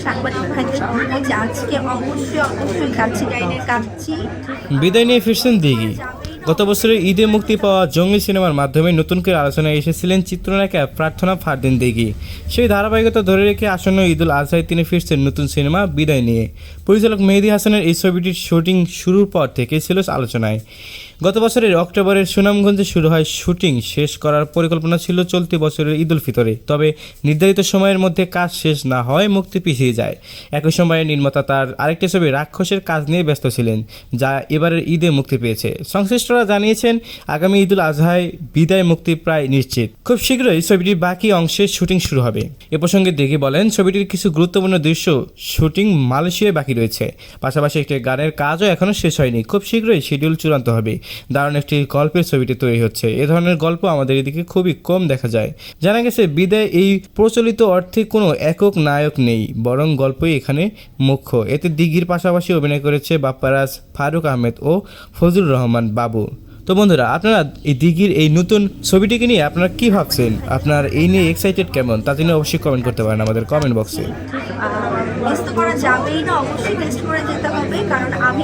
সাংবাদিক ভাইদের বলবো যে আজকে অবশ্যই কাচ্ছি বিদায় নিয়ে ফিরছেন দিঘি। গত বছরের ঈদে মুক্তি পাওয়া জঙ্গলি সিনেমার মাধ্যমে নতুন করে আলোচনায় এসেছিলেন চিত্রনায়িকা প্রার্থনা ফারদিন দিঘি। সেই ধারাবাহিকতা ধরে রেখে আসন্ন ঈদুল আজহায় তিনি ফিরছেন নতুন সিনেমা বিদায় নিয়ে। পরিচালক মেহেদী হাসানের এই ছবিটির শুটিং শুরুর পর থেকে ছিল আলোচনায়। গত বছরের অক্টোবরের সুনামগঞ্জে শুরু হয় শুটিং, শেষ করার পরিকল্পনা ছিল চলতি বছরের ঈদুল ফিতরে। তবে নির্ধারিত সময়ের মধ্যে কাজ শেষ না হয় মুক্তি পিছিয়ে যায়। একই সময়ে নির্মাতা তার আরেকটি ছবি রাক্ষসের কাজ নিয়ে ব্যস্ত ছিলেন, যা এবারের ঈদে মুক্তি পেয়েছে। সংশ্লিষ্টরা জানিয়েছেন আগামী ঈদুল আজহায় বিদায় মুক্তি প্রায় নিশ্চিত। খুব শীঘ্রই ছবিটির বাকি অংশের শুটিং শুরু হবে। এ প্রসঙ্গে দিঘি বলেন, ছবিটির কিছু গুরুত্বপূর্ণ দৃশ্য শুটিং মালয়েশিয়ায় বাকি রয়েছে। পাশাপাশি একটি গানের কাজও এখনও শেষ হয়নি। খুব শীঘ্রই শিডিউল চূড়ান্ত হবে। দারুণ একটি গল্পের ছবিটি তৈরি হচ্ছে। এ ধরনের গল্প আমাদের এদিকে খুবই কম দেখা যায়। জানা গেছে বিদায় এই প্রচলিত অর্থে কোনো একক নায়ক নেই, বরং গল্পই এখানে মুখ্য। এতে দিঘির পাশাপাশি অভিনয় করেছে বাপ্পারাজ, ফারুক আহমেদ ও ফজলুর রহমান বাবু। তো বন্ধুরা, আপনারা এই দিঘির এই নতুন ছবিটিকে নিয়ে আপনারা কি ভাবছেন? আপনার এই নিয়ে এক্সাইটেড কেমন তা জন্য অবশ্যই কমেন্ট করতে পারেন আমাদের কমেন্ট বক্সে। মিস তো করা যাবেই না, অবশ্যই টেস্ট করে যেতে হবে, কারণ আমি